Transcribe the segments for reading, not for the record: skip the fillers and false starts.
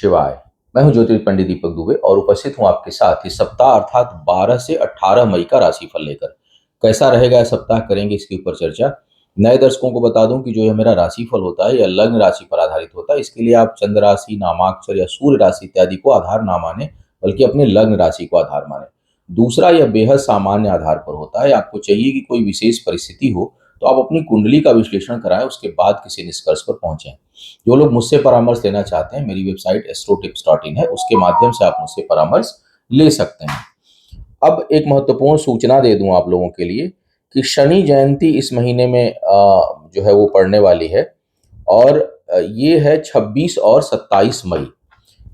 शिवाय। मैं हूं ज्योतिष पंडित दीपक दुबे और उपस्थित हूं आपके साथ इस सप्ताह अर्थात 12 से 18 मई का राशिफल लेकर। कैसा रहेगा यह सप्ताह, करेंगे इसके ऊपर चर्चा। नए दर्शकों को बता दूं कि जो यह मेरा राशिफल होता है यह लग्न राशि पर आधारित होता है। इसके लिए आप चंद्र राशि, नामाक्षर या सूर्य राशि इत्यादि को आधार ना माने, बल्कि अपने लग्न राशि को आधार माने। दूसरा, यह बेहद सामान्य आधार पर होता है। आपको चाहिए कि कोई विशेष परिस्थिति हो तो आप अपनी कुंडली का विश्लेषण कराएं, उसके बाद किसी निष्कर्ष पर पहुंचें। जो लोग मुझसे परामर्श लेना चाहते हैं, मेरी वेबसाइट astrotips.in है, उसके माध्यम से आप मुझसे परामर्श ले सकते हैं। अब एक महत्वपूर्ण सूचना दे दूं आप लोगों के लिए कि शनि जयंती इस महीने में जो है वो पड़ने वाली है। और ये है 26 और 27 मई।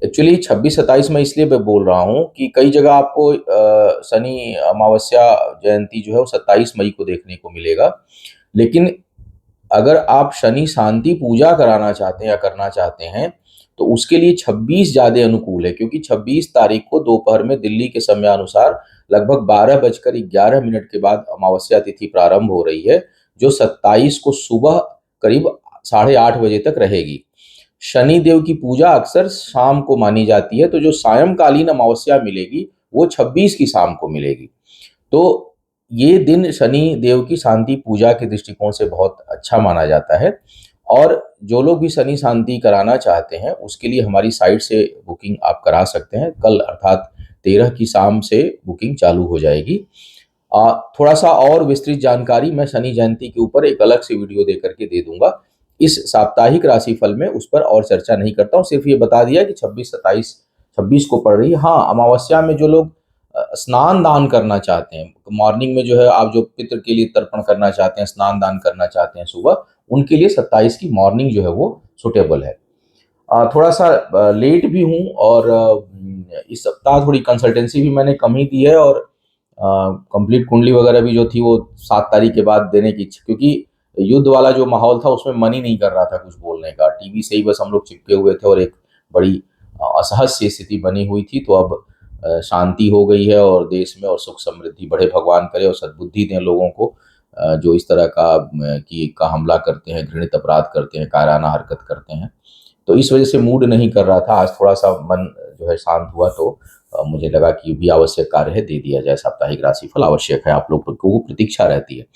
एक्चुअली 26-27 मई इसलिए मैं बोल रहा हूँ कि कई जगह आपको शनि अमावस्या जयंती जो है वो 27 मई को देखने को मिलेगा। लेकिन अगर आप शनि शांति पूजा कराना चाहते हैं या करना चाहते हैं तो उसके लिए 26 ज्यादा अनुकूल है, क्योंकि 26 तारीख को दोपहर में दिल्ली के समयानुसार लगभग 12:11 के बाद अमावस्या तिथि प्रारंभ हो रही है, जो 27 को सुबह करीब 8:30 बजे तक रहेगी। शनि देव की पूजा अक्सर शाम को मानी जाती है, तो जो सायंकालीन अमावस्या मिलेगी वो 26 की शाम को मिलेगी। तो ये दिन शनि देव की शांति पूजा के दृष्टिकोण से बहुत अच्छा माना जाता है। और जो लोग भी शनि शांति कराना चाहते हैं उसके लिए हमारी साइट से बुकिंग आप करा सकते हैं। कल अर्थात 13 की शाम से बुकिंग चालू हो जाएगी। थोड़ा सा और विस्तृत जानकारी मैं शनि जयंती के ऊपर एक अलग से वीडियो दे करके दे दूंगा। इस साप्ताहिक राशिफल में उस पर और चर्चा नहीं करता हूँ, सिर्फ ये बता दिया कि 26 को पड़ रही है। हाँ, अमावस्या में जो लोग स्नान दान करना चाहते हैं, मॉर्निंग में जो है आप जो पितृ के लिए तर्पण करना चाहते हैं, स्नान दान करना चाहते हैं सुबह, उनके लिए 27 की मॉर्निंग जो है वो सुटेबल है। थोड़ा सा लेट भी हूँ और इस सप्ताह थोड़ी कंसल्टेंसी भी मैंने कम ही दी है। और कंप्लीट कुंडली वगैरह भी जो थी वो 7 तारीख के बाद देने की इच्छा, क्योंकि युद्ध वाला जो माहौल था उसमें मन ही नहीं कर रहा था कुछ बोलने का। टीवी से ही बस हम लोग चिपके हुए थे और एक बड़ी असहज सी स्थिति बनी हुई थी। तो अब शांति हो गई है और देश में और सुख समृद्धि बढ़े, भगवान करे और सद्बुद्धि दें लोगों को जो इस तरह का हमला करते हैं, घृणित अपराध करते हैं, कायराना हरकत करते हैं। तो इस वजह से मूड नहीं कर रहा था। आज थोड़ा सा मन जो है शांत हुआ, तो मुझे लगा कि भी आवश्यक कार्य है, दे दिया जाए। साप्ताहिक राशिफल आवश्यक है, आप लोग को प्रतीक्षा रहती है।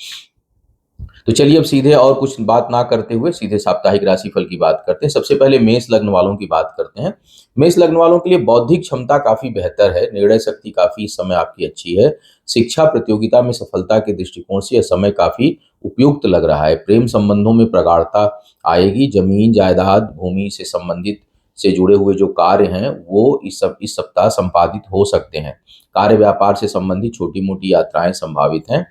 तो चलिए अब सीधे और कुछ बात ना करते हुए सीधे साप्ताहिक राशिफल की बात करते हैं। सबसे पहले मेष लग्न वालों की बात करते हैं। मेष लग्न वालों के लिए बौद्धिक क्षमता काफी बेहतर है, निर्णय शक्ति काफी इस समय आपकी अच्छी है। शिक्षा प्रतियोगिता में सफलता के दृष्टिकोण से यह समय काफी उपयुक्त लग रहा है। प्रेम संबंधों में प्रगाढ़ता आएगी। जमीन जायदाद भूमि से संबंधित से जुड़े हुए जो कार्य हैं वो इस सप्ताह संपादित हो सकते हैं। कार्य व्यापार से संबंधित छोटी मोटी यात्राएं संभावित हैं।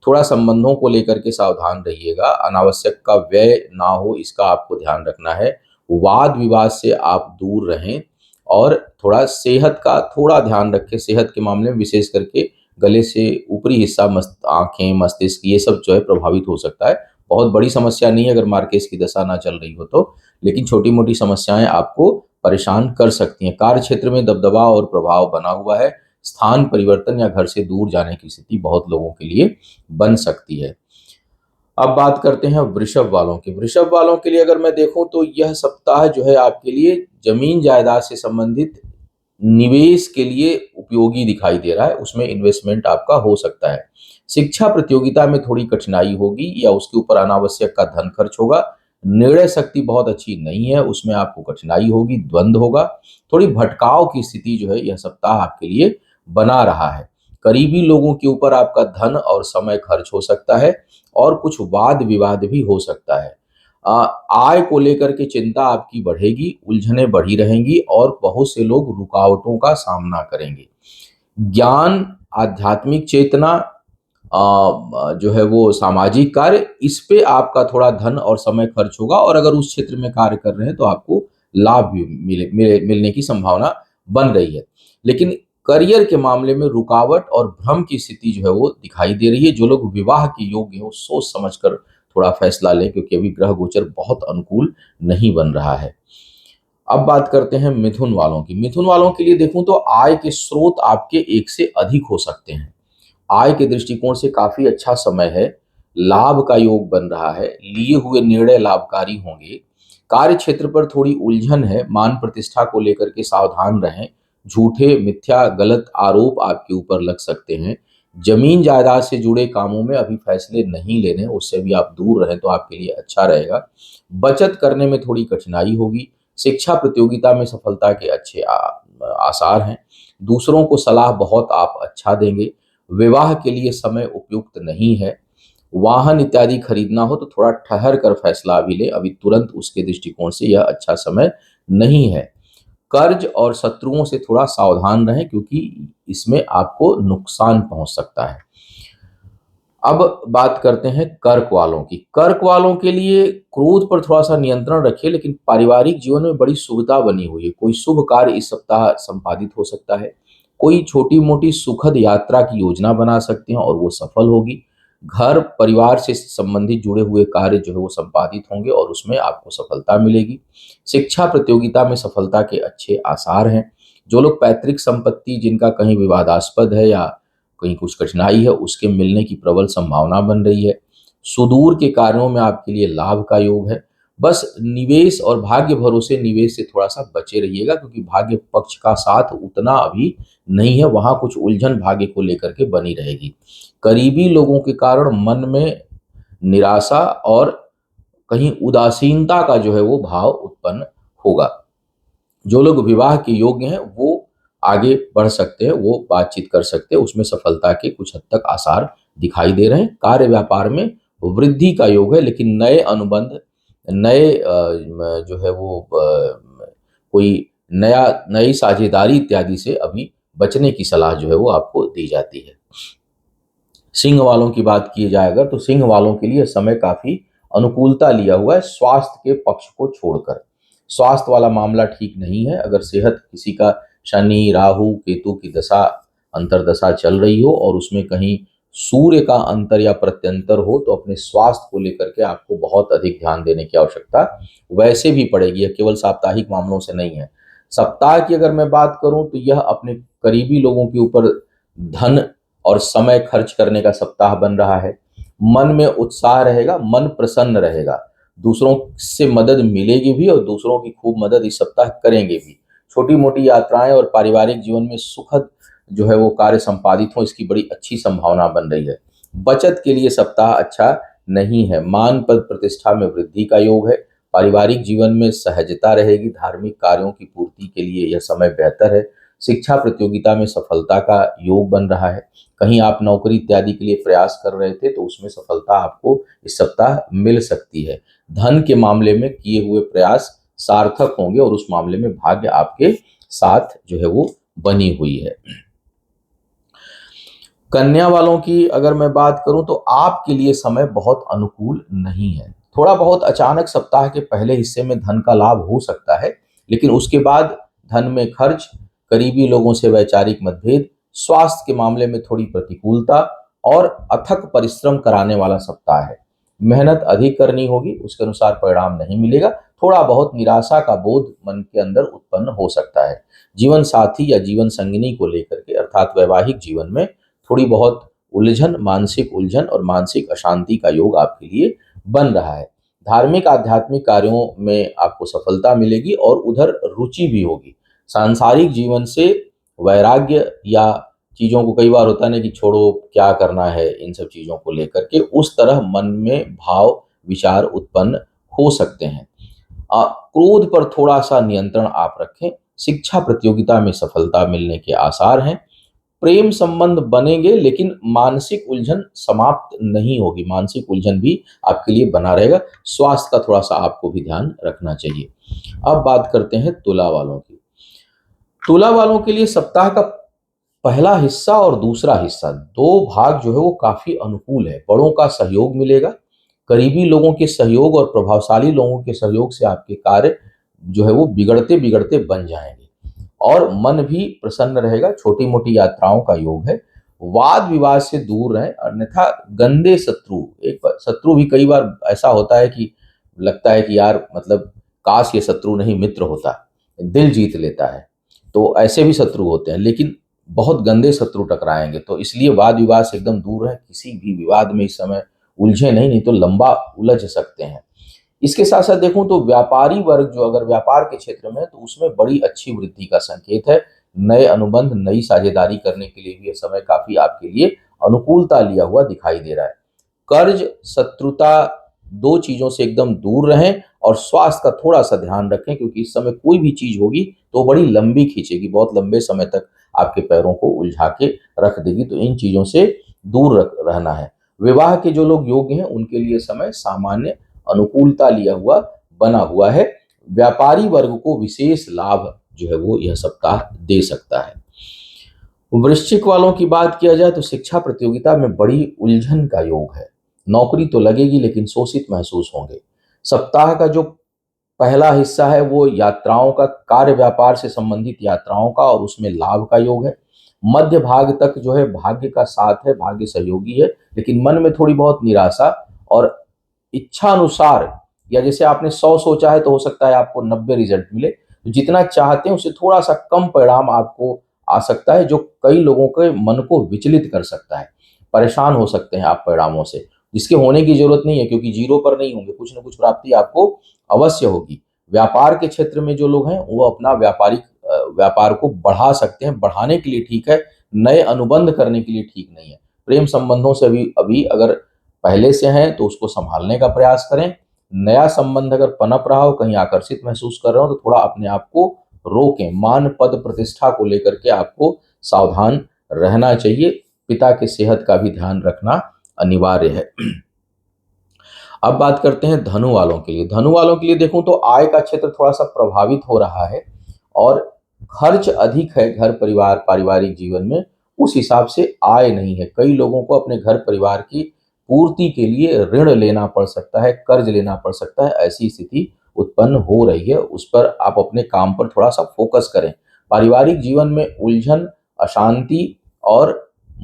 थोड़ा संबंधों को लेकर के सावधान रहिएगा, अनावश्यक का व्यय ना हो इसका आपको ध्यान रखना है। वाद विवाद से आप दूर रहें और थोड़ा सेहत का थोड़ा ध्यान रखें। सेहत के मामले में विशेष करके गले से ऊपरी हिस्सा, आंखें, मस्तिष्क, ये सब जो है प्रभावित हो सकता है। बहुत बड़ी समस्या नहीं है अगर मार्केस की दशा ना चल रही हो तो, लेकिन छोटी मोटी समस्याएं आपको परेशान कर सकती हैं। कार्य क्षेत्र में दबदबा और प्रभाव बना हुआ है। स्थान परिवर्तन या घर से दूर जाने की स्थिति बहुत लोगों के लिए बन सकती है। अब बात करते हैं वृषभ वालों की। वृषभ वालों के लिए अगर मैं देखूं तो यह सप्ताह जो है आपके लिए जमीन जायदाद से संबंधित निवेश के लिए उपयोगी दिखाई दे रहा है, उसमें इन्वेस्टमेंट आपका हो सकता है। शिक्षा प्रतियोगिता में थोड़ी कठिनाई होगी या उसके ऊपर अनावश्यक का धन खर्च होगा। निर्णय शक्ति बहुत अच्छी नहीं है, उसमें आपको कठिनाई होगी, द्वंद्व होगा। थोड़ी भटकाव की स्थिति जो है यह सप्ताह आपके लिए बना रहा है। करीबी लोगों के ऊपर आपका धन और समय खर्च हो सकता है और कुछ वाद विवाद भी हो सकता है। आय को लेकर के चिंता आपकी बढ़ेगी, उलझनें बढ़ी रहेंगी और बहुत से लोग रुकावटों का सामना करेंगे। ज्ञान, आध्यात्मिक चेतना, जो है वो सामाजिक कार्य, इस पे आपका थोड़ा धन और समय खर्च होगा। और अगर उस क्षेत्र में कार्य कर रहे हैं तो आपको लाभ भी मिलने की संभावना बन रही है। लेकिन करियर के मामले में रुकावट और भ्रम की स्थिति जो है वो दिखाई दे रही है। जो लोग विवाह के योग्य हो सोच समझकर थोड़ा फैसला लें, क्योंकि अभी ग्रह गोचर बहुत अनुकूल नहीं बन रहा है। अब बात करते हैं मिथुन वालों की। मिथुन वालों के लिए देखूं तो आय के स्रोत आपके एक से अधिक हो सकते हैं। आय के दृष्टिकोण से काफी अच्छा समय है। लाभ का योग बन रहा है। लिए हुए निर्णय लाभकारी होंगे। कार्य क्षेत्र पर थोड़ी उलझन है, मान प्रतिष्ठा को लेकर के सावधान रहें। झूठे मिथ्या गलत आरोप आपके ऊपर लग सकते हैं। जमीन जायदाद से जुड़े कामों में अभी फैसले नहीं लेने, उससे भी आप दूर रहें तो आपके लिए अच्छा रहेगा। बचत करने में थोड़ी कठिनाई होगी। शिक्षा प्रतियोगिता में सफलता के अच्छे आसार हैं। दूसरों को सलाह बहुत आप अच्छा देंगे। विवाह के लिए समय उपयुक्त नहीं है। वाहन इत्यादि खरीदना हो तो थोड़ा ठहर कर फैसला अभी लें, अभी तुरंत उसके दृष्टिकोण से यह अच्छा समय नहीं है। कर्ज और शत्रुओं से थोड़ा सावधान रहें क्योंकि इसमें आपको नुकसान पहुंच सकता है। अब बात करते हैं कर्क वालों की। कर्क वालों के लिए क्रोध पर थोड़ा सा नियंत्रण रखिए, लेकिन पारिवारिक जीवन में बड़ी शुभता बनी हुई है। कोई शुभ कार्य इस सप्ताह संपादित हो सकता है। कोई छोटी मोटी सुखद यात्रा की योजना बना सकते हैं और वो सफल होगी। घर परिवार से संबंधित जुड़े हुए कार्य जो है वो संपादित होंगे और उसमें आपको सफलता मिलेगी। शिक्षा प्रतियोगिता में सफलता के अच्छे आसार हैं। जो लोग पैतृक संपत्ति जिनका कहीं विवादास्पद है या कहीं कुछ कठिनाई है, उसके मिलने की प्रबल संभावना बन रही है। सुदूर के कार्यों में आपके लिए लाभ का योग है। बस निवेश और भाग्य भरोसे निवेश से थोड़ा सा बचे रहिएगा क्योंकि भाग्य पक्ष का साथ उतना अभी नहीं है, वहां कुछ उलझन भाग्य को लेकर के बनी रहेगी। करीबी लोगों के कारण मन में निराशा और कहीं उदासीनता का जो है वो भाव उत्पन्न होगा। जो लोग विवाह के योग्य हैं वो आगे बढ़ सकते हैं, वो बातचीत कर सकते हैं, उसमें सफलता के कुछ हद तक आसार दिखाई दे रहे हैं। कार्य व्यापार में वृद्धि का योग है, लेकिन नए अनुबंध नए जो है वो कोई नई साझेदारी इत्यादि से अभी बचने की सलाह जो है वो आपको दी जाती है। सिंह वालों की बात की जाए अगर, तो सिंह वालों के लिए समय काफी अनुकूलता लिया हुआ है, स्वास्थ्य के पक्ष को छोड़कर। स्वास्थ्य वाला मामला ठीक नहीं है। अगर सेहत किसी का शनि राहु केतु की दशा अंतरदशा चल रही हो और उसमें कहीं सूर्य का अंतर या प्रत्यंतर हो तो अपने स्वास्थ्य को लेकर के आपको बहुत अधिक ध्यान देने की आवश्यकता वैसे भी पड़ेगी। यह केवल साप्ताहिक मामलों से नहीं है। सप्ताह की अगर मैं बात करूं तो यह अपने करीबी लोगों के ऊपर धन और समय खर्च करने का सप्ताह बन रहा है। मन में उत्साह रहेगा, मन प्रसन्न रहेगा। दूसरों से मदद मिलेगी भी और दूसरों की खूब मदद इस सप्ताह करेंगे भी। छोटी मोटी यात्राएं और पारिवारिक जीवन में सुखद जो है वो कार्य संपादित हो, इसकी बड़ी अच्छी संभावना बन रही है। बचत के लिए सप्ताह अच्छा नहीं है। मान पद प्रतिष्ठा में वृद्धि का योग है। पारिवारिक जीवन में सहजता रहेगी। धार्मिक कार्यों की पूर्ति के लिए यह समय बेहतर है। शिक्षा प्रतियोगिता में सफलता का योग बन रहा है। कहीं आप नौकरी इत्यादि के लिए प्रयास कर रहे थे तो उसमें सफलता आपको इस सप्ताह मिल सकती है। धन के मामले में किए हुए प्रयास सार्थक होंगे और उस मामले में भाग्य आपके साथ जो है वो बनी हुई है। कन्या वालों की अगर मैं बात करूं तो आपके लिए समय बहुत अनुकूल नहीं है। थोड़ा बहुत अचानक सप्ताह के पहले हिस्से में धन का लाभ हो सकता है, लेकिन उसके बाद धन में खर्च, करीबी लोगों से वैचारिक मतभेद, स्वास्थ्य के मामले में थोड़ी प्रतिकूलता और अथक परिश्रम कराने वाला सप्ताह है। मेहनत अधिक करनी होगी, उसके अनुसार परिणाम नहीं मिलेगा। थोड़ा बहुत निराशा का बोध मन के अंदर उत्पन्न हो सकता है। जीवन साथी या जीवन संगिनी को लेकर के अर्थात वैवाहिक जीवन में थोड़ी बहुत मानसिक उलझन और मानसिक अशांति का योग आपके लिए बन रहा है। धार्मिक आध्यात्मिक कार्यों में आपको सफलता मिलेगी और उधर रुचि भी होगी। सांसारिक जीवन से वैराग्य या चीज़ों को कई बार होता है ना कि छोड़ो क्या करना है, इन सब चीज़ों को लेकर के उस तरह मन में भाव विचार उत्पन्न हो सकते हैं। क्रोध पर थोड़ा सा नियंत्रण आप रखें। शिक्षा प्रतियोगिता में सफलता मिलने के आसार हैं। प्रेम संबंध बनेंगे लेकिन मानसिक उलझन समाप्त नहीं होगी, मानसिक उलझन भी आपके लिए बना रहेगा। स्वास्थ्य का थोड़ा सा आपको भी ध्यान रखना चाहिए। अब बात करते हैं तुला वालों की। तुला वालों के लिए सप्ताह का पहला हिस्सा और दूसरा हिस्सा, दो भाग जो है वो काफी अनुकूल है। बड़ों का सहयोग मिलेगा। करीबी लोगों के सहयोग और प्रभावशाली लोगों के सहयोग से आपके कार्य जो है वो बिगड़ते बिगड़ते बन जाएंगे और मन भी प्रसन्न रहेगा। छोटी मोटी यात्राओं का योग है। वाद विवाद से दूर रहें, अन्यथा गंदे शत्रु, एक शत्रु भी कई बार ऐसा होता है कि लगता है कि यार मतलब काश ये शत्रु नहीं मित्र होता, दिल जीत लेता है। तो ऐसे भी शत्रु होते हैं, लेकिन बहुत गंदे शत्रु टकराएंगे। तो इसलिए वाद विवाद से एकदम दूर रहें। किसी भी विवाद में इस समय उलझे नहीं, नहीं तो लंबा उलझ सकते हैं। इसके साथ साथ देखूं तो व्यापारी वर्ग जो अगर व्यापार के क्षेत्र में है तो उसमें बड़ी अच्छी वृद्धि का संकेत है। नए अनुबंध, नई साझेदारी करने के लिए भी यह समय काफी आपके लिए अनुकूलता लिया हुआ दिखाई दे रहा है। कर्ज, शत्रुता, दो चीजों से एकदम दूर रहें और स्वास्थ्य का थोड़ा सा ध्यान रखें, क्योंकि इस समय कोई भी चीज होगी तो बड़ी लंबी खींचेगी, बहुत लंबे समय तक आपके पैरों को उलझा के रख देगी। तो इन चीजों से दूर रहना है। विवाह के जो लोग योग्य हैं उनके लिए समय सामान्य अनुकूलता लिया हुआ बना हुआ है। व्यापारी वर्ग को विशेष लाभ जो है वो यह सप्ताह दे सकता है। वृश्चिक वालों की बात किया जाए तो शिक्षा प्रतियोगिता में बड़ी उलझन का योग है। नौकरी तो लगेगी लेकिन शोषित महसूस होंगे। सप्ताह का जो पहला हिस्सा है वो यात्राओं का, कार्य व्यापार से संबंधित यात्राओं का, और उसमें लाभ का योग है। मध्य भाग तक जो है भाग्य का साथ है, भाग्य सहयोगी है, लेकिन मन में थोड़ी बहुत निराशा और इच्छा अनुसार, या जैसे आपने 100 सोचा है तो हो सकता है आपको 90 रिजल्ट मिले। तो जितना चाहते हैं उससे थोड़ा सा कम परिणाम आपको आ सकता है, जो कई लोगों के मन को विचलित कर सकता है। परेशान हो सकते हैं आप परिणामों से, जिसके होने की जरूरत नहीं है, क्योंकि जीरो पर नहीं होंगे, कुछ न कुछ प्राप्ति आपको अवश्य होगी। व्यापार के क्षेत्र में जो लोग हैं वो अपना व्यापार को बढ़ा सकते हैं, बढ़ाने के लिए ठीक है, नए अनुबंध करने के लिए ठीक नहीं है। प्रेम संबंधों से अभी अभी अगर पहले से हैं तो उसको संभालने का प्रयास करें। नया संबंध अगर पनप रहा हो, कहीं आकर्षित महसूस कर रहे हो, तो थोड़ा अपने आप को रोकें। मान पद प्रतिष्ठा को लेकर के आपको सावधान रहना चाहिए। पिता की सेहत का भी ध्यान रखना अनिवार्य है। अब बात करते हैं धनु वालों के लिए। धनु वालों के लिए देखूं तो आय का क्षेत्र थोड़ा सा प्रभावित हो रहा है और खर्च अधिक है घर परिवार पारिवारिक जीवन में, उस हिसाब से आय नहीं है। कई लोगों को अपने घर परिवार की पूर्ति के लिए ऋण लेना पड़ सकता है, कर्ज लेना पड़ सकता है, ऐसी स्थिति उत्पन्न हो रही है। उस पर आप अपने काम पर थोड़ा सा फोकस करें। पारिवारिक जीवन में उलझन, अशांति और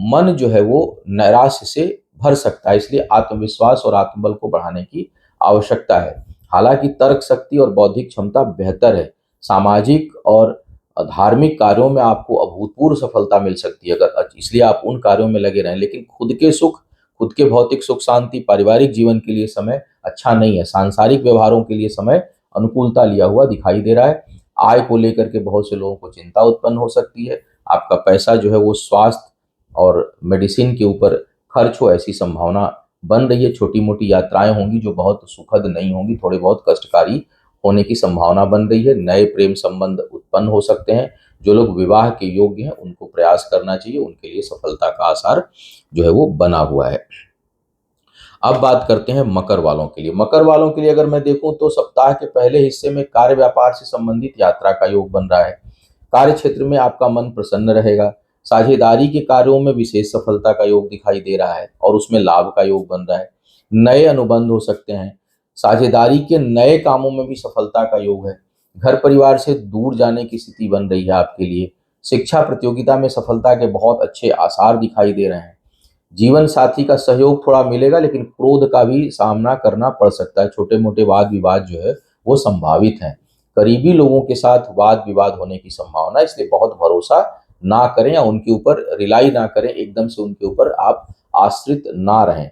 मन जो है वो नैराश्य से भर सकता है, इसलिए आत्मविश्वास और आत्मबल को बढ़ाने की आवश्यकता है। हालांकि तर्क शक्ति और बौद्धिक क्षमता बेहतर है। सामाजिक और धार्मिक कार्यों में आपको अभूतपूर्व सफलता मिल सकती है, अगर इसलिए आप उन कार्यों में लगे रहें। लेकिन खुद के सुख, खुद के भौतिक सुख शांति, पारिवारिक जीवन के लिए समय अच्छा नहीं है। सांसारिक व्यवहारों के लिए समय अनुकूलता लिया हुआ दिखाई दे रहा है। आय को लेकर के बहुत से लोगों को चिंता उत्पन्न हो सकती है। आपका पैसा जो है वो स्वास्थ्य और मेडिसिन के ऊपर खर्च हो, ऐसी संभावना बन रही है। छोटी मोटी यात्राएं होंगी जो बहुत सुखद नहीं होंगी, थोड़े बहुत कष्टकारी होने की संभावना बन रही है। नए प्रेम संबंध उत्पन्न हो सकते हैं। जो लोग विवाह के योग्य हैं उनको प्रयास करना चाहिए, उनके लिए सफलता का आसार जो है वो बना हुआ है। अब बात करते हैं मकर वालों के लिए। मकर वालों के लिए अगर मैं देखूं तो सप्ताह के पहले हिस्से में कार्य व्यापार से संबंधित यात्रा का योग बन रहा है। कार्य क्षेत्र में आपका मन प्रसन्न रहेगा। साझेदारी के कार्यों में विशेष सफलता का योग दिखाई दे रहा है और उसमें लाभ का योग बन रहा है। नए अनुबंध हो सकते हैं। साझेदारी के नए कामों में भी सफलता का योग है। घर परिवार से दूर जाने की स्थिति बन रही है आपके लिए। शिक्षा प्रतियोगिता में सफलता के बहुत अच्छे आसार दिखाई दे रहे हैं। जीवन साथी का सहयोग थोड़ा मिलेगा, लेकिन क्रोध का भी सामना करना पड़ सकता है। छोटे मोटे वाद विवाद जो है वो संभावित हैं। करीबी लोगों के साथ वाद विवाद होने की संभावना है, इसलिए बहुत भरोसा ना करें या उनके ऊपर रिलाई ना करें, एकदम से उनके ऊपर आप आश्रित ना रहें।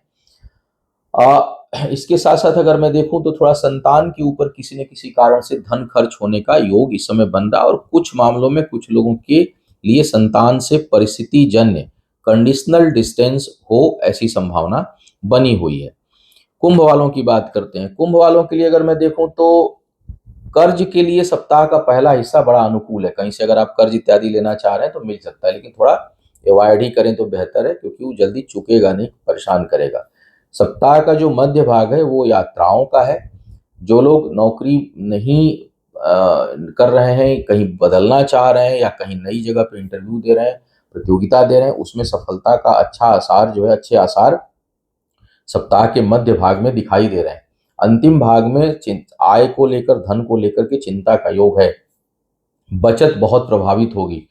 इसके साथ साथ अगर मैं देखूं तो थोड़ा संतान के ऊपर किसी न किसी कारण से धन खर्च होने का योग इस समय बन रहा है, और कुछ मामलों में कुछ लोगों के लिए संतान से परिस्थिति जन्य कंडीशनल डिस्टेंस हो, ऐसी संभावना बनी हुई है। कुंभ वालों की बात करते हैं। कुंभ वालों के लिए अगर मैं देखूं तो कर्ज के लिए सप्ताह का पहला हिस्सा बड़ा अनुकूल है। कहीं से अगर आप कर्ज इत्यादि लेना चाह रहे हैं तो मिल सकता है, लेकिन थोड़ा अवॉइड ही करें तो बेहतर है, क्योंकि वो जल्दी चुकेगा नहीं, परेशान करेगा। सप्ताह का जो मध्य भाग है वो यात्राओं का है। जो लोग नौकरी नहीं कर रहे हैं, कहीं बदलना चाह रहे हैं या कहीं नई जगह पे इंटरव्यू दे रहे हैं, प्रतियोगिता दे रहे हैं, उसमें सफलता का अच्छा आसार जो है, अच्छे आसार सप्ताह के मध्य भाग में दिखाई दे रहे हैं। अंतिम भाग में आय को लेकर, धन को लेकर के चिंता का योग है। बचत बहुत प्रभावित होगी।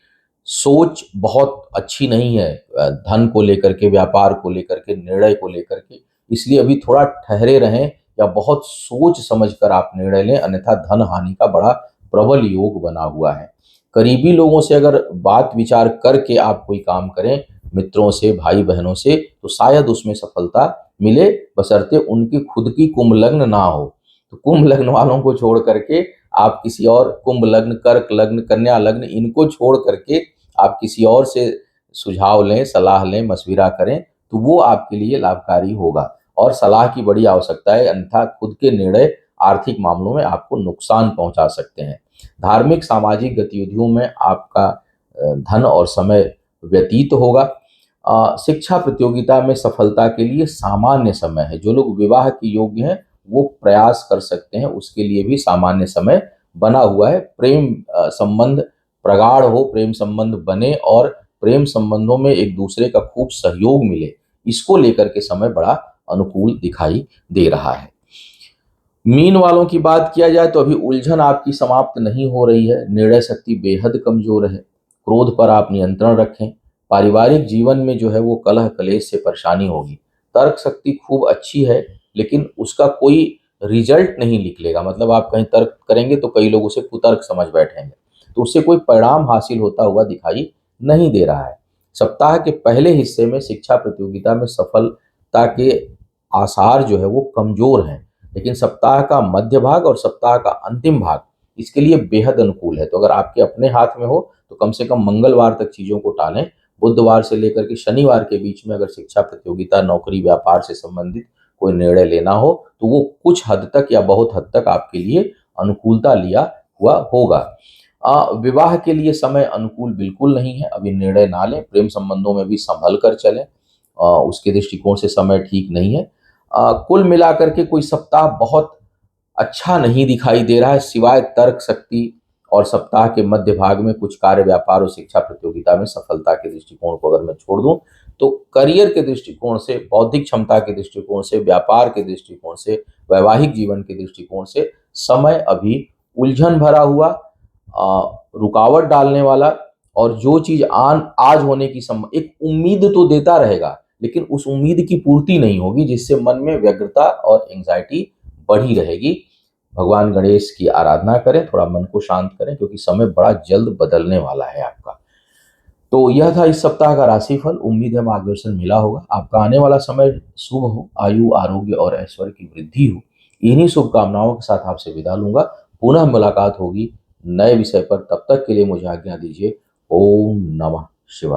सोच बहुत अच्छी नहीं है धन को लेकर के, व्यापार को लेकर के, निर्णय को लेकर के, इसलिए अभी थोड़ा ठहरे रहें या बहुत सोच समझकर आप निर्णय लें, अन्यथा धन हानि का बड़ा प्रबल योग बना हुआ है। करीबी लोगों से अगर बात विचार करके आप कोई काम करें, मित्रों से, भाई बहनों से, तो शायद उसमें सफलता मिले, बशर्ते उनकी खुद की कुंभ लग्न ना हो। तो कुंभ लग्न वालों को छोड़ करके आप किसी और, कुंभ लग्न, कर्क लग्न, कन्या लग्न, इनको छोड़ करके आप किसी और से सुझाव लें, सलाह लें, मशविरा करें, तो वो आपके लिए लाभकारी होगा। और सलाह की बड़ी आवश्यकता है, अन्यथा खुद के निर्णय आर्थिक मामलों में आपको नुकसान पहुंचा सकते हैं। धार्मिक सामाजिक गतिविधियों में आपका धन और समय व्यतीत होगा। शिक्षा प्रतियोगिता में सफलता के लिए सामान्य समय है। जो लोग विवाह के योग्य हैं वो प्रयास कर सकते हैं, उसके लिए भी सामान्य समय बना हुआ है। प्रेम संबंध प्रगाढ़ हो, प्रेम संबंध बने और प्रेम संबंधों में एक दूसरे का खूब सहयोग मिले, इसको लेकर के समय बड़ा अनुकूल दिखाई दे रहा है। मीन वालों की बात किया जाए तो अभी उलझन आपकी समाप्त नहीं हो रही है। निर्णय शक्ति बेहद कमजोर है। क्रोध पर आप नियंत्रण रखें। पारिवारिक जीवन में जो है वो कलह कलेश से परेशानी होगी। तर्क शक्ति खूब अच्छी है, लेकिन उसका कोई रिजल्ट नहीं निकलेगा। मतलब आप कहीं तर्क करेंगे तो कई लोग उसे कुतर्क समझ बैठेंगे, तो उससे कोई परिणाम हासिल होता हुआ दिखाई नहीं दे रहा है। सप्ताह के पहले हिस्से में शिक्षा प्रतियोगिता में सफलता के आसार जो है वो कमजोर हैं, लेकिन सप्ताह का मध्य भाग और सप्ताह का अंतिम भाग इसके लिए बेहद अनुकूल है। तो अगर आपके अपने हाथ में हो तो कम से कम मंगलवार तक चीजों को टालें। बुधवार से लेकर के शनिवार के बीच में अगर शिक्षा प्रतियोगिता, नौकरी, व्यापार से संबंधित कोई निर्णय लेना हो तो वो कुछ हद तक या बहुत हद तक आपके लिए अनुकूलता लिया हुआ होगा। विवाह के लिए समय अनुकूल बिल्कुल नहीं है, अभी निर्णय ना लें। प्रेम संबंधों में भी संभल कर चलें, उसके दृष्टिकोण से समय ठीक नहीं है। कुल मिलाकर के कोई सप्ताह बहुत अच्छा नहीं दिखाई दे रहा है, सिवाय तर्क शक्ति और सप्ताह के मध्य भाग में कुछ कार्य, व्यापार और शिक्षा प्रतियोगिता में सफलता के दृष्टिकोण को अगर मैं छोड़ दूं, तो करियर के दृष्टिकोण से, बौद्धिक क्षमता के दृष्टिकोण से, व्यापार के दृष्टिकोण से, वैवाहिक जीवन के दृष्टिकोण से समय अभी उलझन भरा हुआ, रुकावट डालने वाला, और जो चीज आज होने की एक उम्मीद तो देता रहेगा, लेकिन उस उम्मीद की पूर्ति नहीं होगी, जिससे मन में व्यग्रता और एंजाइटी बढ़ी रहेगी। भगवान गणेश की आराधना करें, थोड़ा मन को शांत करें, क्योंकि समय बड़ा जल्द बदलने वाला है आपका। तो यह था इस सप्ताह का राशिफल। उम्मीद है मार्गदर्शन मिला होगा। आपका आने वाला समय शुभ हो, आयु, आरोग्य और ऐश्वर्य की वृद्धि हो। इन्हीं शुभकामनाओं के साथ आपसे विदा लूंगा। पुनः मुलाकात होगी नए विषय पर। तब तक के लिए मुझे आज्ञा दीजिए। ओम नमः शिवाय।